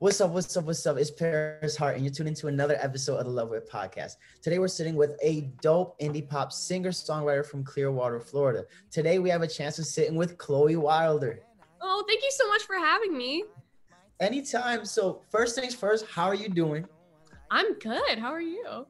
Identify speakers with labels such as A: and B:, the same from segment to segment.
A: What's up? What's up? What's up? It's Paris Hart, and you're tuned into another episode of the Love It podcast. Today, we're sitting with a dope indie pop singer-songwriter from Clearwater, Florida. Today, we have a chance to sit in with Cloe Wilder.
B: Oh, thank you so much for having me.
A: Anytime. So first things first, how are you doing?
B: I'm good. How are you?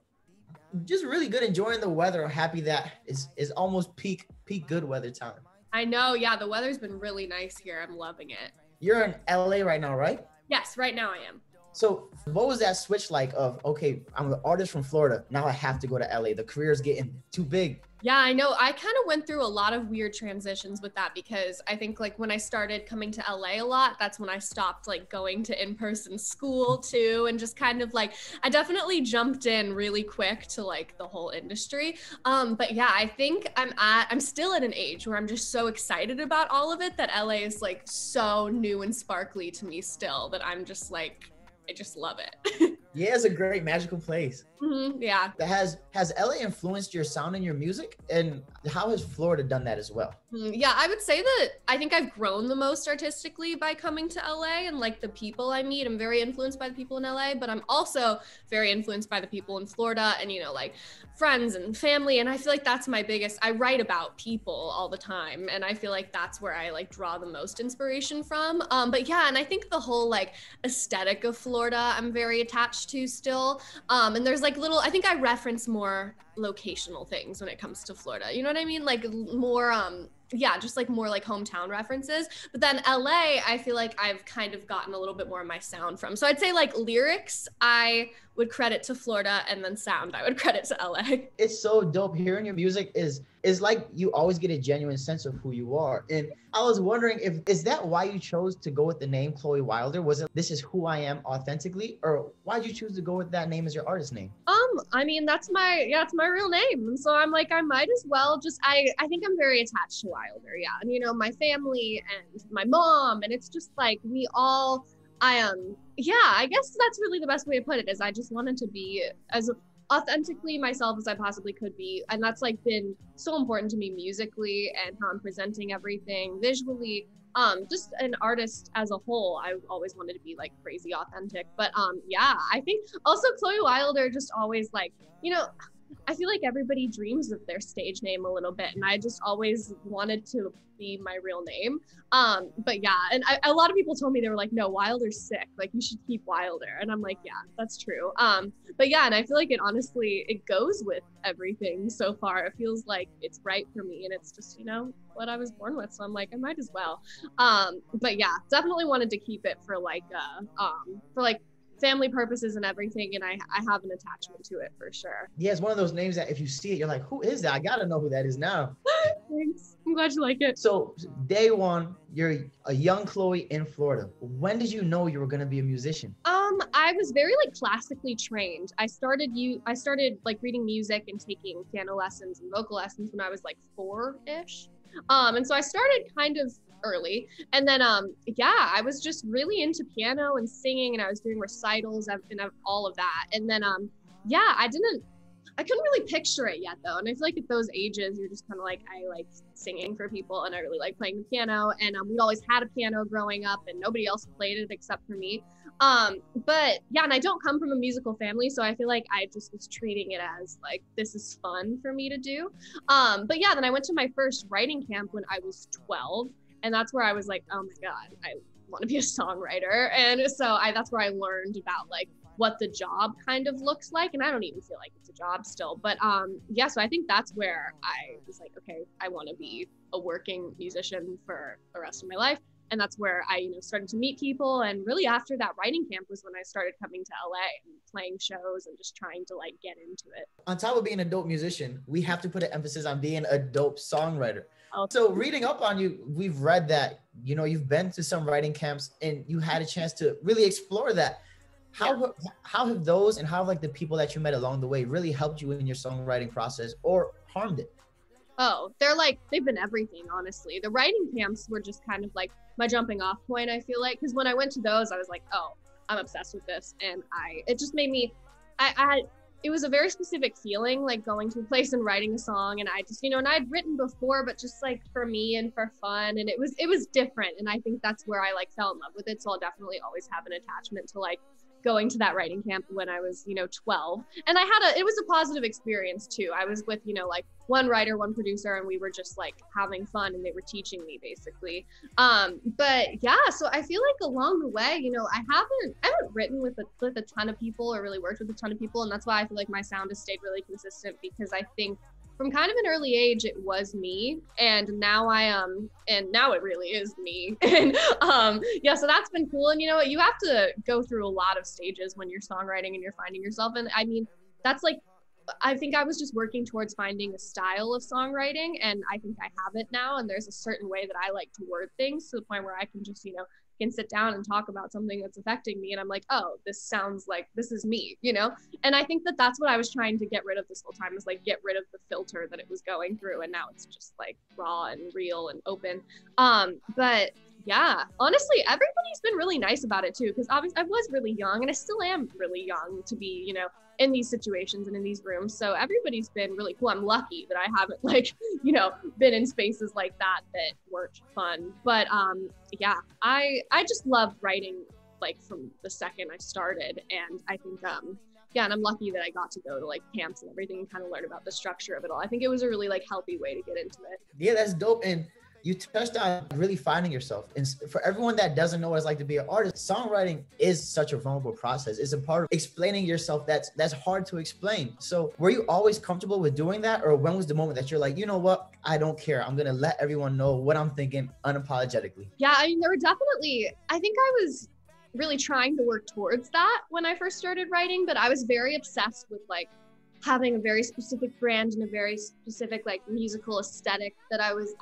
A: Just really good. Enjoying the weather. I'm happy that it's almost peak good weather time.
B: I know. Yeah, the weather's been really nice here. I'm loving it.
A: You're in LA right now, right?
B: Yes, right now I am.
A: So what was that switch like of, okay, I'm an artist from Florida. Now I have to go to LA. The career's getting too big.
B: Yeah, I know. I kind of went through a lot of weird transitions with that because I think like when I started coming to LA a lot, that's when I stopped like going to in-person school too. And just kind of like, I definitely jumped in really quick to like the whole industry. But yeah, I think I'm still at an age where I'm just so excited about all of it that LA is like so new and sparkly to me still that I'm just like, I just love it.
A: Yeah, it's a great magical place.
B: Mm-hmm, yeah.
A: Has LA influenced your sound and your music? And how has Florida done that as well?
B: Yeah, I would say that I think I've grown the most artistically by coming to LA and like the people I meet. I'm very influenced by the people in LA, but I'm also very influenced by the people in Florida and, you know, like friends and family. And I feel like that's my biggest, I write about people all the time. And I feel like that's where I like draw the most inspiration from. But yeah, and I think the whole like aesthetic of Florida, I'm very attached to still. And there's like little, I think I reference more locational things when it comes to Florida. You know what I mean? Like more, yeah, just like more like hometown references. But then LA, I feel like I've kind of gotten a little bit more of my sound from. So I'd say like lyrics, I would credit to Florida, and then sound, I would credit to LA.
A: It's so dope. Hearing your music is like you always get a genuine sense of who you are. And I was wondering is that why you chose to go with the name Cloe Wilder? Was it this is who I am authentically, or why did you choose to go with that name as your artist name?
B: I mean, it's my real name. And so I'm like, I might as well just, I think I'm very attached to Wilder. Yeah. And, you know, my family and my mom, and it's just like, I guess that's really the best way to put it is I just wanted to be as authentically myself as I possibly could be. And that's like been so important to me musically and how I'm presenting everything visually. Just an artist as a whole, I always wanted to be like crazy authentic. But yeah, I think also Cloe Wilder just always like, you know, I feel like everybody dreams of their stage name a little bit, and I just always wanted to be my real name. But yeah, and a lot of people told me, they were like, no, Wilder's sick, like you should keep Wilder. And I'm like, yeah, that's true. But yeah, and I feel like it goes with everything so far. It feels like it's right for me, and it's just, you know, what I was born with. So I'm like, I might as well. But yeah, definitely wanted to keep it for like family purposes and everything, and I have an attachment to it for sure.
A: Yeah, it's one of those names that if you see it, you're like, who is that? I gotta know who that is now.
B: Thanks. I'm glad you like it.
A: So day one, you're a young Cloe in Florida. When did you know you were gonna be a musician?
B: I was very like classically trained. I started like reading music and taking piano lessons and vocal lessons when I was like 4-ish. And so I started kind of early, and then yeah, I was just really into piano and singing, and I was doing recitals and all of that. And then yeah, I couldn't really picture it yet though, and I feel like at those ages you're just kind of like, I like singing for people and I really like playing the piano, and we'd always had a piano growing up and nobody else played it except for me. But yeah, and I don't come from a musical family, so I feel like I just was treating it as like, this is fun for me to do. But yeah, then I went to my first writing camp when I was 12, and that's where I was like, oh my God, I want to be a songwriter. And so that's where I learned about like what the job kind of looks like. And I don't even feel like it's a job still, but yeah, so I think that's where I was like, okay, I want to be a working musician for the rest of my life. And that's where I, you know, started to meet people. And really after that writing camp was when I started coming to LA and playing shows and just trying to like get into it.
A: On top of being a dope musician, we have to put an emphasis on being a dope songwriter.
B: Oh.
A: So reading up on you, we've read that, you know, you've been to some writing camps and you had a chance to really explore that. How have those, and how have like the people that you met along the way really helped you in your songwriting process or harmed it?
B: Oh, they've been everything, honestly. The writing camps were just kind of like my jumping off point, I feel like, because when I went to those, I was like, oh, I'm obsessed with this. And it just made me, it was a very specific feeling, like going to a place and writing a song. And I just, and I'd written before, but just like for me and for fun. And it was different. And I think that's where I like fell in love with it. So I'll definitely always have an attachment to like going to that writing camp when I was, 12. And it was a positive experience too. I was with, like one writer, one producer, and we were just like having fun and they were teaching me basically. But yeah, so I feel like along the way, I haven't written with a ton of people or really worked with a ton of people. And that's why I feel like my sound has stayed really consistent, because I think from kind of an early age, it was me, and now now it really is me. And yeah, so that's been cool. And you have to go through a lot of stages when you're songwriting and you're finding yourself. And I mean, that's like, I think I was just working towards finding a style of songwriting, and I think I have it now. And there's a certain way that I like to word things, to the point where I can just, can sit down and talk about something that's affecting me, and I'm like, oh, this sounds like this is me, and I think that that's what I was trying to get rid of this whole time, is like get rid of the filter that it was going through, and now it's just like raw and real and open. But yeah, honestly, everybody's been really nice about it too, because obviously I was really young, and I still am really young to be, in these situations and in these rooms. So everybody's been really cool. I'm lucky that I haven't been in spaces like that weren't fun. But yeah, I just love writing like from the second I started. And I think, yeah, and I'm lucky that I got to go to like camps and everything and kind of learn about the structure of it all. I think it was a really like healthy way to get into it.
A: Yeah, that's dope. And you touched on really finding yourself. And for everyone that doesn't know what it's like to be an artist, songwriting is such a vulnerable process. It's a part of explaining yourself that's hard to explain. So were you always comfortable with doing that? Or when was the moment that you're like, you know what? I don't care. I'm going to let everyone know what I'm thinking unapologetically.
B: Yeah, I mean, there were definitely, I think I was really trying to work towards that when I first started writing, but I was very obsessed with like having a very specific brand and a very specific like musical aesthetic that I was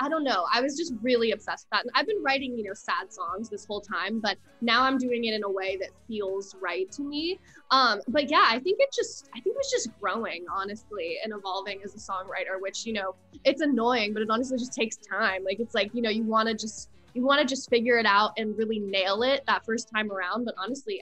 B: just really obsessed with that. And I've been writing, sad songs this whole time, but now I'm doing it in a way that feels right to me. But yeah, I think it was just growing, honestly, and evolving as a songwriter, which, it's annoying, but it honestly just takes time. Like, it's like, you want to just figure it out and really nail it that first time around. But honestly,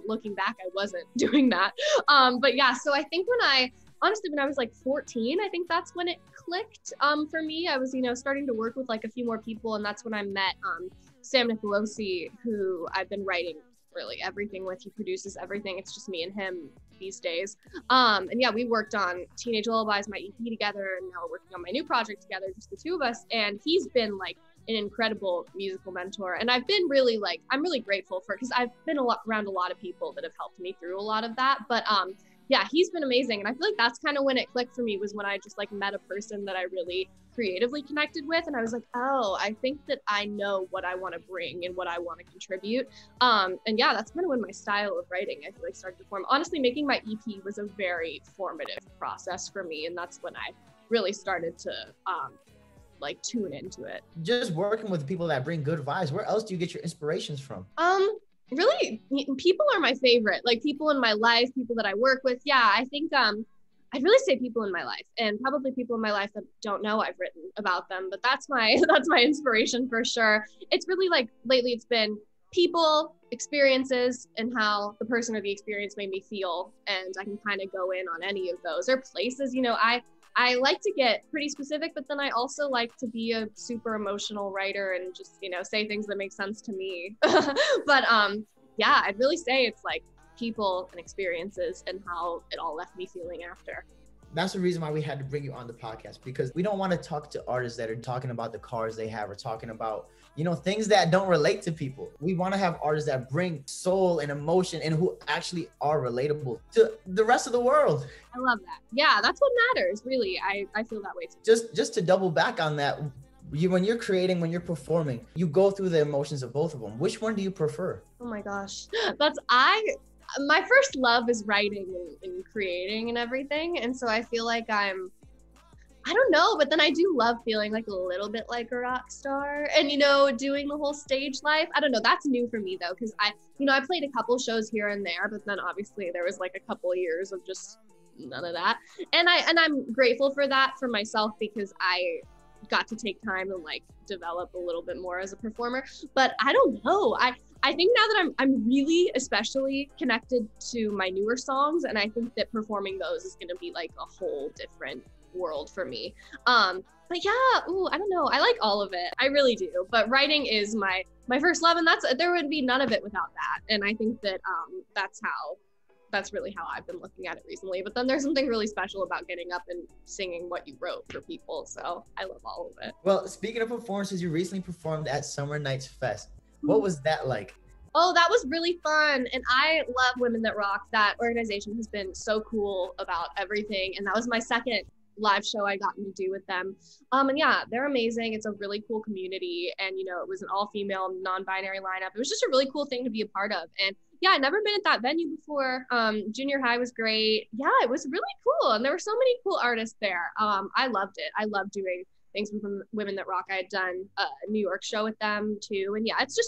B: looking back, I wasn't doing that. But yeah, so I think when I was like 14, I think that's when it clicked for me. I was, starting to work with like a few more people, and that's when I met Sam Nicolosi, who I've been writing really everything with. He produces everything. It's just me and him these days. And yeah, we worked on Teenage Lullabies, my EP, together, and now we're working on my new project together, just the two of us. And he's been like an incredible musical mentor. And I've been really I'm really grateful for, because I've been around a lot of people that have helped me through a lot of that. But yeah, he's been amazing. And I feel like that's kind of when it clicked for me, was when I just like met a person that I really creatively connected with. And I was like, oh, I think that I know what I want to bring and what I want to contribute. And yeah, that's kind of when my style of writing, I feel like, started to form. Honestly, making my EP was a very formative process for me. And that's when I really started to like tune into it.
A: Just working with people that bring good vibes, where else do you get your inspirations from?
B: Really, people are my favorite, like people in my life, people that I work with. Yeah, I think I'd really say people in my life, and probably people in my life that don't know I've written about them, but that's my inspiration for sure. It's really like lately it's been people, experiences, and how the person or the experience made me feel, and I can kind of go in on any of those. Or places, I like to get pretty specific, but then I also like to be a super emotional writer and just, say things that make sense to me. But yeah, I'd really say it's like people and experiences and how it all left me feeling after.
A: That's the reason why we had to bring you on the podcast, because we don't want to talk to artists that are talking about the cars they have or talking about, things that don't relate to people. We want to have artists that bring soul and emotion and who actually are relatable to the rest of the world.
B: I love that. Yeah, that's what matters, really. I feel that way too.
A: Just to double back on that, when you're creating, when you're performing, you go through the emotions of both of them. Which one do you prefer?
B: Oh my gosh. My first love is writing and creating and everything. And so I feel like I don't know, but then I do love feeling like a little bit like a rock star and, doing the whole stage life. I don't know. That's new for me though. Cause I played a couple shows here and there, but then obviously there was like a couple of years of just none of that. And I'm grateful for that for myself, because I got to take time and like develop a little bit more as a performer. But I don't know. I I think now that I'm really especially connected to my newer songs, and I think that performing those is gonna be like a whole different world for me. But yeah, I don't know. I like all of it. I really do. But writing is my first love, and there would be none of it without that. And I think that that's really how I've been looking at it recently. But then there's something really special about getting up and singing what you wrote for people. So I love all of it.
A: Well, speaking of performances, you recently performed at Summer Nights Fest. What was that like?
B: Oh, that was really fun. And I love Women That Rock. That organization has been so cool about everything. And that was my second live show I gotten to do with them. And yeah, they're amazing. It's a really cool community. And, it was an all-female, non-binary lineup. It was just a really cool thing to be a part of. And yeah, I'd never been at that venue before. Junior high was great. Yeah, it was really cool. And there were so many cool artists there. I loved it. I loved doing things with Women That Rock. I had done a New York show with them too. And yeah, it's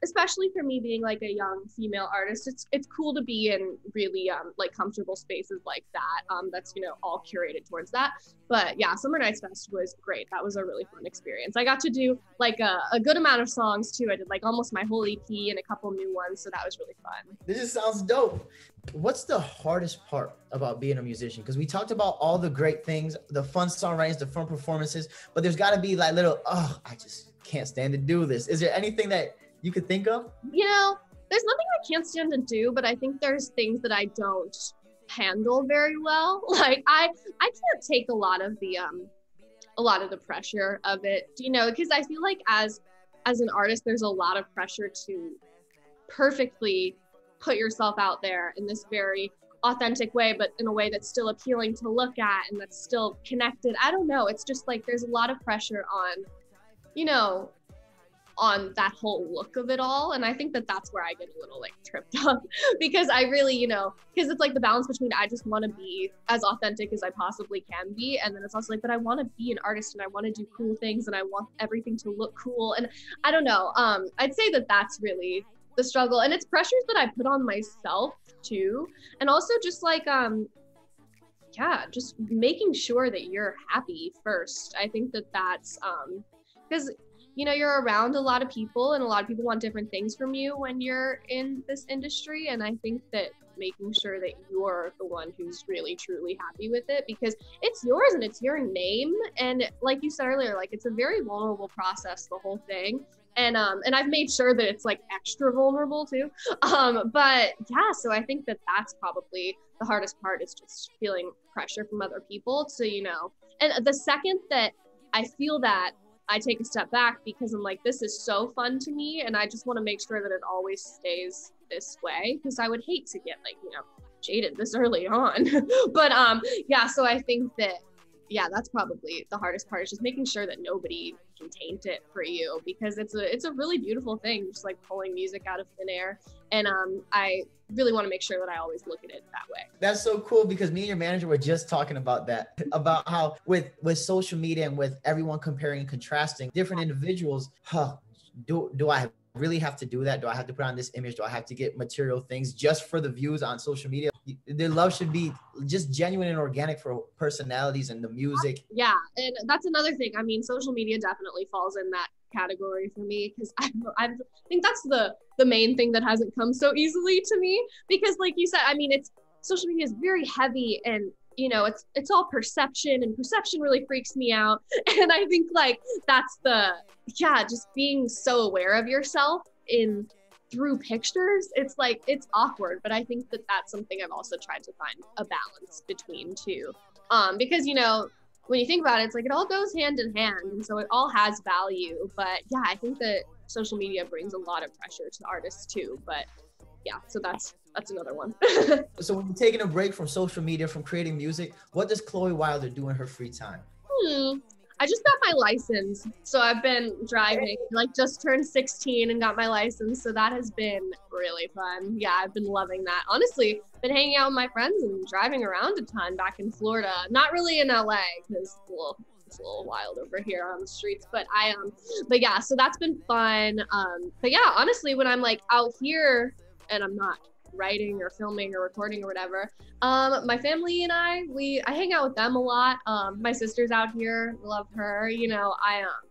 B: especially for me being like a young female artist, it's cool to be in really like comfortable spaces like that, that's all curated towards that. But yeah, Summer Nights Fest was great. That was a really fun experience. I got to do like a good amount of songs too. I did like almost my whole EP and a couple new ones, so that was really fun.
A: This just sounds dope. What's the hardest part about being a musician? Because we talked about all the great things, the fun songwritings, the fun performances, but there's got to be like little, I just can't stand to do this. Is there anything that you could think of?
B: There's nothing I can't stand to do, but I think there's things that I don't handle very well. Like I can't take a lot of the pressure of it, because I feel like as an artist, there's a lot of pressure to perfectly put yourself out there in this very authentic way, but in a way that's still appealing to look at and that's still connected. I don't know. It's just like there's a lot of pressure on that whole look of it all. And I think that that's where I get a little like tripped up because I really, because it's like the balance between I just want to be as authentic as I possibly can be. And then it's also like, but I want to be an artist and I want to do cool things and I want everything to look cool. And I don't know. I'd say that that's really the struggle. And it's pressures that I put on myself too. And also just like, just making sure that you're happy first. I think that that's, because you're around a lot of people and a lot of people want different things from you when you're in this industry. And I think that making sure that you're the one who's really, truly happy with it because it's yours and it's your name. And like you said earlier, like it's a very vulnerable process, the whole thing. And I've made sure that it's like extra vulnerable too. But yeah, so I think that that's probably the hardest part is just feeling pressure from other people to, and the second that I feel that, I take a step back because I'm like, this is so fun to me. And I just want to make sure that it always stays this way because I would hate to get like, jaded this early on. But so I think that, that's probably the hardest part is just making sure that nobody can taint it for you because it's a really beautiful thing, just like pulling music out of thin air. And I really want to make sure that I always look at it that way. That's
A: so cool because me and your manager were just talking about that, about how with social media and with everyone comparing and contrasting different individuals, do I really have to do that? Do I have to put on this image? Do I have to get material things just for the views on social media? Their love should be just genuine and organic for personalities and the music.
B: Yeah, and that's another thing. I mean, social media definitely falls in that category for me because I think that's the main thing that hasn't come so easily to me because like you said, I mean, social media is very heavy and it's all perception and perception really freaks me out. And I think like that's just being so aware of yourself through pictures. It's like, it's awkward, but I think that that's something I've also tried to find a balance between too. Because, when you think about it, it's like it all goes hand in hand. And so it all has value. But yeah, I think that social media brings a lot of pressure to artists too. But yeah, so that's another one.
A: So when you're taking a break from social media, from creating music, what does Cloe Wilder do in her free time?
B: I just got my license. So I've been driving, like just turned 16 and got my license. So that has been really fun. Yeah, I've been loving that. Honestly, been hanging out with my friends and driving around a ton back in Florida. Not really in LA because it's a little wild over here on the streets, but yeah, so that's been fun. But yeah, honestly, when I'm like out here and I'm not writing or filming or recording or whatever. My family and I hang out with them a lot. My sister's out here, love her, you know,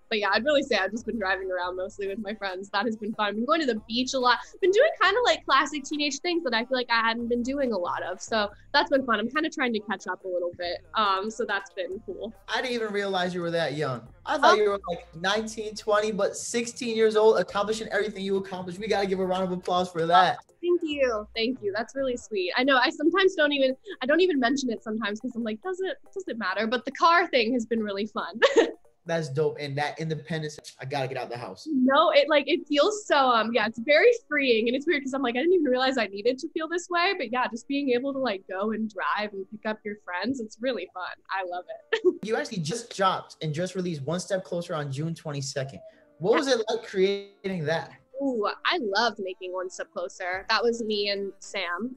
B: but yeah, I'd really say I've just been driving around mostly with my friends. That has been fun. I've been going to the beach a lot. Been doing kind of like classic teenage things that I feel like I hadn't been doing a lot of. So that's been fun. I'm kind of trying to catch up a little bit. So that's been cool.
A: I didn't even realize you were that young. I thought you were like 19, 20, but 16 years old, accomplishing everything you accomplished. We got to give a round of applause for that.
B: Thank you. Thank you. That's really sweet. I know I sometimes don't even mention it sometimes because I'm like, does it matter? But the car thing has been really fun.
A: That's dope. And that independence, I gotta get out of the house.
B: No, it feels so, yeah, it's very freeing. And it's weird because I'm like, I didn't even realize I needed to feel this way. But yeah, just being able to like go and drive and pick up your friends, it's really fun. I love it. You
A: actually just dropped and just released One Step Closer on June 22nd. What was it like creating that?
B: Ooh, I loved making One Step Closer. That was me and Sam.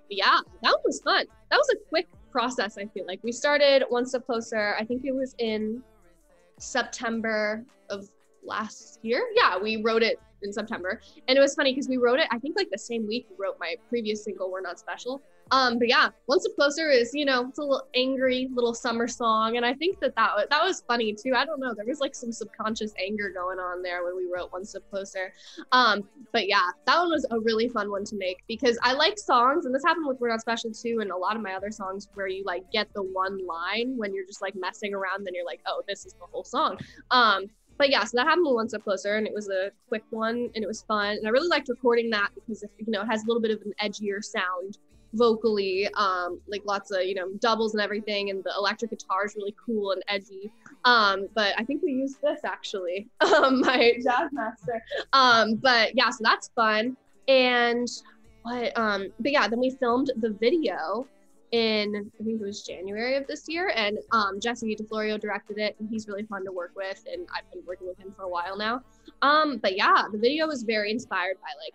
B: Yeah, that one was fun. That was a quick process, I feel like. We started One Step Closer, I think it was in September of last year. Yeah, we wrote it in September. And it was funny because we wrote it, I think like the same week we wrote my previous single, We're Not Special. But yeah, One Step Closer is, you know, it's a little angry little summer song. And I think that was funny too. I don't know. There was like some subconscious anger going on there when we wrote One Step Closer. But yeah, that one was a really fun one to make because I like songs, and this happened with We're Not Special too, and a lot of my other songs where you like get the one line when you're just like messing around, then you're like, oh, this is the whole song. But yeah, so that happened with One Step Closer, and it was a quick one, and it was fun. And I really liked recording that because, you know, it has a little bit of an edgier sound vocally, like lots of, you know, doubles and everything, and the electric guitar is really cool and edgy. But I think we used this actually, my jazz master. But yeah, so that's fun. And but yeah, then we filmed the video in, I think it was January of this year, and Jesse DeFlorio directed it, and he's really fun to work with, and I've been working with him for a while now. But yeah, the video was very inspired by like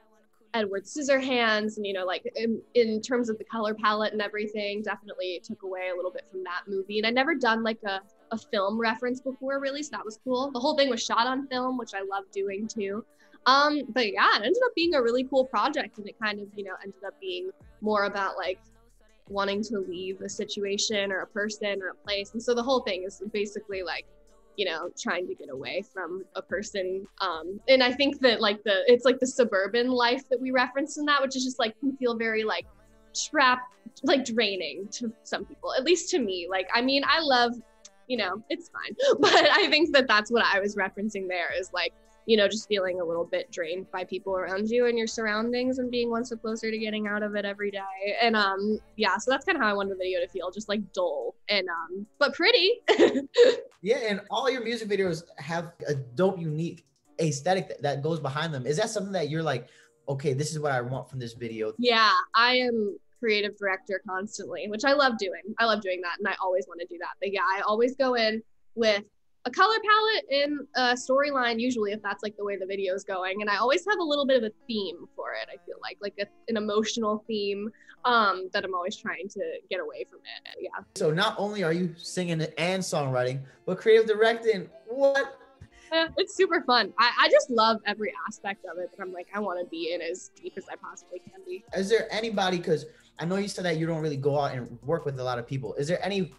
B: Edward Scissorhands, and you know, like in terms of the color palette and everything, definitely took away a little bit from that movie. And I'd never done like a film reference before really, so that was cool. The whole thing was shot on film, which I love doing too. But yeah, it ended up being a really cool project, and it kind of, you know, ended up being more about like wanting to leave a situation or a person or a place. And so the whole thing is basically like, you know, trying to get away from a person. And I think that like it's like the suburban life that we referenced in that, which is just like can feel very like trapped, like draining to some people, at least to me. Like, I mean, I love, you know, it's fine. But I think that that's what I was referencing there is like, you know, just feeling a little bit drained by people around you and your surroundings and being one step closer to getting out of it every day. And yeah, so that's kind of how I wanted the video to feel, just like dull and but pretty.
A: Yeah, and all your music videos have a dope, unique aesthetic that goes behind them. Is that something that you're like, okay, this is what I want from this video?
B: Yeah, I am creative director constantly, which I love doing. I love doing that, and I always want to do that. But yeah, I always go in with a color palette and a storyline, usually, if that's like the way the video is going. And I always have a little bit of a theme for it. I feel like an emotional theme that I'm always trying to get away from it. Yeah.
A: So not only are you singing and songwriting, but creative directing. What?
B: Yeah, it's super fun. I just love every aspect of it that I'm like, I want to be in as deep as I possibly can be.
A: Is there anybody, because I know you said that you don't really go out and work with a lot of people. Is there any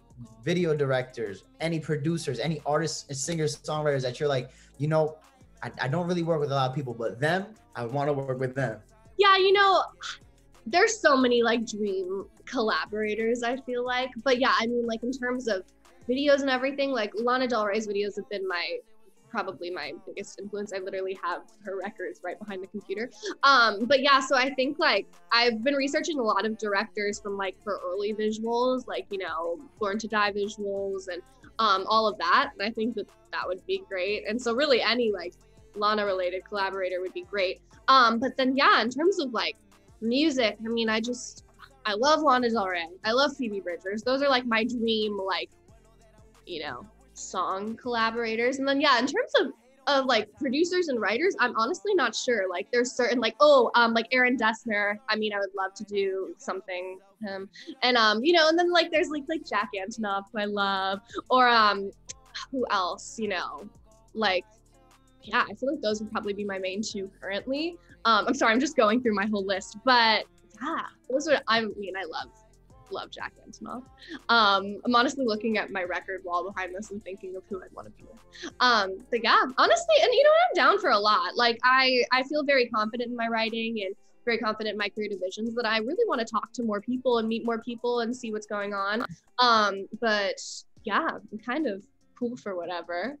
A: video directors, any producers, any artists and singers, songwriters that you're like, you know, I don't really work with a lot of people, but them, I want to work with them?
B: Yeah, you know, there's so many like dream collaborators, I feel like. But yeah, I mean, like in terms of videos and everything, like Lana Del Rey's videos have been probably my biggest influence. I literally have her records right behind the computer. But yeah, so I think like I've been researching a lot of directors from like for early visuals, like, you know, Born to Die visuals and all of that. And I think that would be great. And so really any like Lana related collaborator would be great. But then yeah, in terms of like music, I mean, I love Lana Del Rey. I love Phoebe Bridgers. Those are like my dream, like, you know, song collaborators. And then yeah, in terms of like producers and writers, I'm honestly not sure. Like there's certain like like Aaron Dessner, I mean, I would love to do something with him. And you know, and then like there's like Jack Antonoff, who I love, or who else, you know, like yeah, I feel like those would probably be my main two currently. I'm sorry, I'm just going through my whole list, but yeah, those are, I mean, I love Jack Antonoff. I'm honestly looking at my record wall behind this and thinking of who I'd want to be with. But yeah, honestly, and I'm down for a lot. Like I feel very confident in my writing and very confident in my creative visions that I really want to talk to more people and meet more people and see what's going on. But yeah, I'm kind of cool for whatever.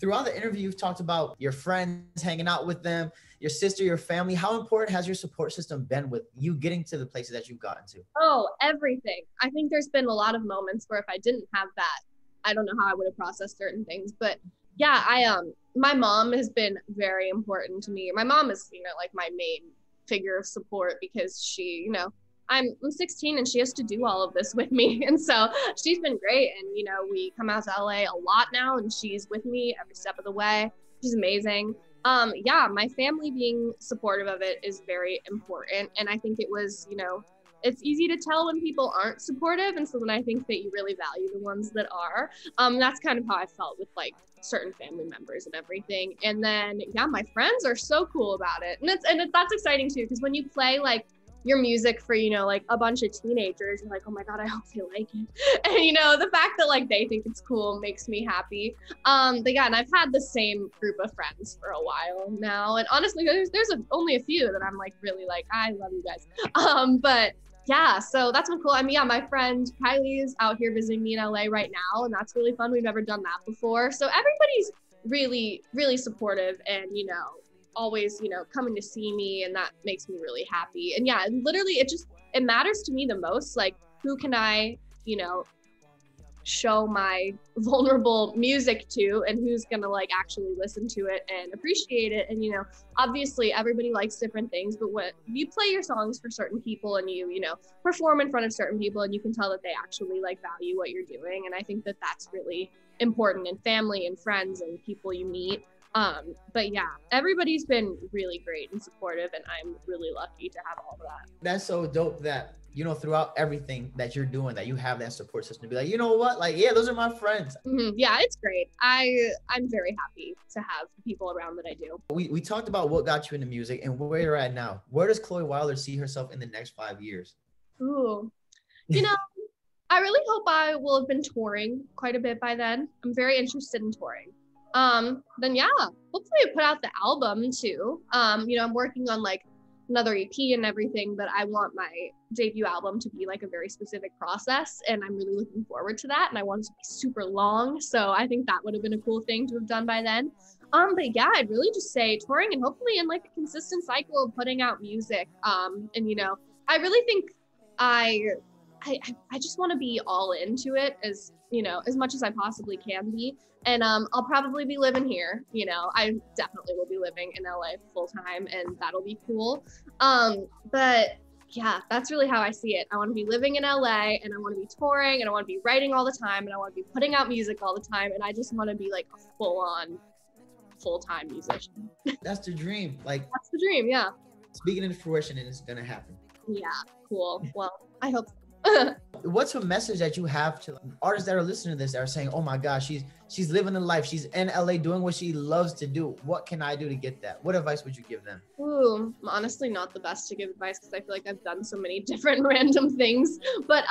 A: Throughout the interview, you've talked about your friends, hanging out with them, your sister, your family. How important has your support system been with you getting to the places that you've gotten to?
B: Oh, everything. I think there's been a lot of moments where if I didn't have that, I don't know how I would have processed certain things. But yeah, my mom has been very important to me. My mom is, like my main figure of support because she, I'm 16 and she has to do all of this with me. And so she's been great. And, we come out to LA a lot now and she's with me every step of the way. She's amazing. Yeah, my family being supportive of it is very important. And I think it was, it's easy to tell when people aren't supportive. And so then I think that you really value the ones that are. That's kind of how I felt with like certain family members and everything. And then, yeah, my friends are so cool about it. And that's exciting too, because when you play like your music for, like a bunch of teenagers, you're like, oh my God, I hope they like it. And, the fact that like they think it's cool makes me happy. But yeah, and I've had the same group of friends for a while now. And honestly, there's only a few that I'm like, really like, I love you guys. But yeah, so that's been cool. I mean, yeah, my friend Kylie is out here visiting me in LA right now, and that's really fun. We've never done that before. So everybody's really, really supportive and, always, coming to see me, and that makes me really happy. And yeah, literally it matters to me the most, like who can I, show my vulnerable music to and who's gonna like actually listen to it and appreciate it. And obviously everybody likes different things, but when you play your songs for certain people and you perform in front of certain people and you can tell that they actually like value what you're doing, and I think that that's really important in family and friends and people you meet. But yeah, everybody's been really great and supportive, and I'm really lucky to have all of that.
A: That's so dope that, throughout everything that you're doing, that you have that support system to be like, you know what? Like, yeah, those are my friends.
B: Mm-hmm. Yeah, it's great. I'm very happy to have people around that I do.
A: We talked about what got you into music and where you're at now. Where does Cloe Wilder see herself in the next 5 years?
B: Ooh, I really hope I will have been touring quite a bit by then. I'm very interested in touring. Then yeah, hopefully I put out the album too. I'm working on like another EP and everything, but I want my debut album to be like a very specific process, and I'm really looking forward to that. And I want it to be super long, so I think that would have been a cool thing to have done by then. But yeah, I'd really just say touring and hopefully in like a consistent cycle of putting out music. And I really think I just want to be all into it as much as I possibly can be. And I'll probably be living here. I definitely will be living in LA full time, and that'll be cool. But yeah, that's really how I see it. I want to be living in LA, and I want to be touring, and I want to be writing all the time, and I want to be putting out music all the time, and I just want to be like a full-on, full-time musician.
A: That's the dream. Like,
B: that's the dream, yeah.
A: Speaking into fruition, and it's gonna happen.
B: Yeah, cool. Well, I hope so.
A: What's a message that you have to artists that are listening to this that are saying, oh my gosh, she's living the life, she's in LA doing what she loves to do, what can I do to get that? What advice would you give them?
B: Ooh, I'm honestly not the best to give advice because I feel like I've done so many different random things, but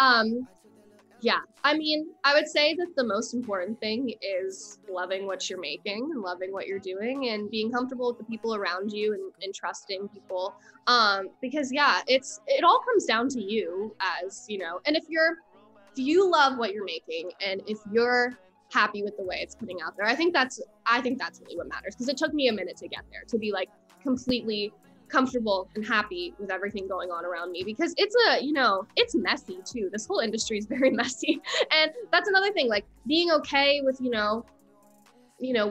B: yeah, I mean, I would say that the most important thing is loving what you're making and loving what you're doing and being comfortable with the people around you and trusting people. Because yeah, it all comes down to you as, and if you love what you're making and if you're happy with the way it's putting out there, I think that's really what matters. Because it took me a minute to get there, to be like completely comfortable and happy with everything going on around me, because it's messy too. This whole industry is very messy. And that's another thing, like being okay with,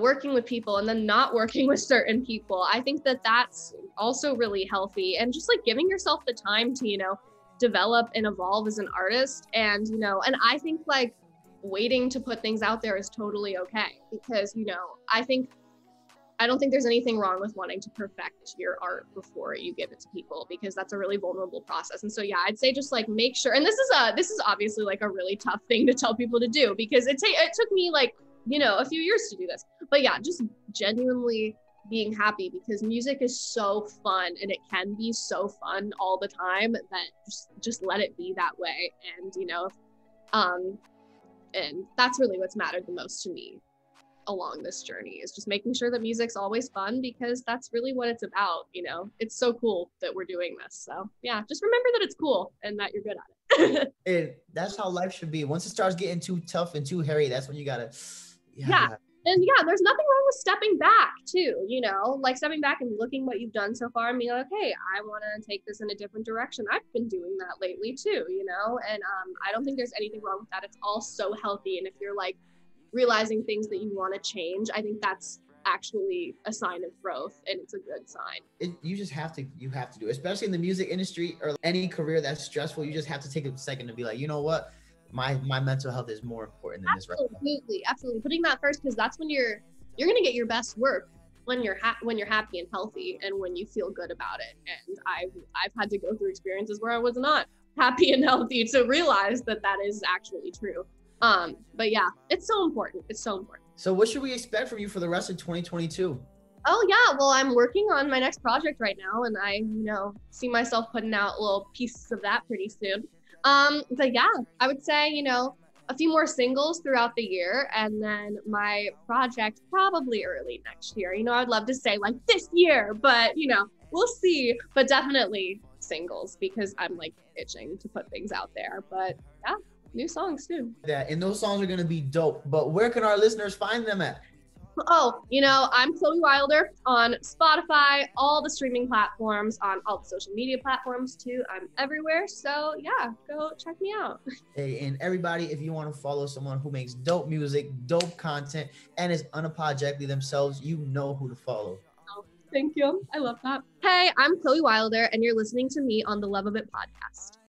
B: working with people and then not working with certain people. I think that that's also really healthy, and just like giving yourself the time to, develop and evolve as an artist. And, and I think like waiting to put things out there is totally okay, because, I don't think there's anything wrong with wanting to perfect your art before you give it to people, because that's a really vulnerable process. And so, yeah, I'd say just like make sure, and this is obviously like a really tough thing to tell people to do, because it took me like, a few years to do this, but yeah, just genuinely being happy, because music is so fun and it can be so fun all the time that just let it be that way. And, you know, and that's really what's mattered the most to me along this journey, is just making sure that music's always fun, because that's really what it's about. You know, it's so cool that we're doing this. So yeah, just remember that it's cool and that you're good at it.
A: And that's how life should be. Once it starts getting too tough and too hairy, that's when you gotta,
B: yeah. And yeah, there's nothing wrong with stepping back too, you know, like stepping back and looking what you've done so far and being like, hey, I want to take this in a different direction. I've been doing that lately too, you know, and I don't think there's anything wrong with that. It's all so healthy. And if you're like realizing things that you want to change, I think that's actually a sign of growth, and it's a good sign.
A: You have to do it, especially in the music industry or any career that's stressful. You just have to take a second to be like, you know what? My mental health is more important than this right now.
B: Absolutely. Putting that first, because that's when you're going to get your best work, when you're happy and healthy and when you feel good about it. And I've had to go through experiences where I was not happy and healthy to realize that is actually true. But yeah, it's so important. It's so important.
A: So what should we expect from you for the rest of 2022?
B: Oh yeah, well, I'm working on my next project right now, and I, you know, see myself putting out little pieces of that pretty soon. But yeah, I would say, you know, a few more singles throughout the year, and then my project probably early next year. You know, I'd love to say like this year, but you know, we'll see. But definitely singles, because I'm like itching to put things out there. But yeah, new songs too.
A: Yeah, and those songs are gonna be dope. But where can our listeners find them at?
B: Oh, you know, I'm Cloe Wilder on Spotify, all the streaming platforms, on all the social media platforms too. I'm everywhere. So yeah, go check me out.
A: Hey, and everybody, if you want to follow someone who makes dope music, dope content, and is unapologetically themselves, you know who to follow.
B: Oh, thank you. I love that. Hey, I'm Cloe Wilder, and you're listening to me on the Love of It podcast.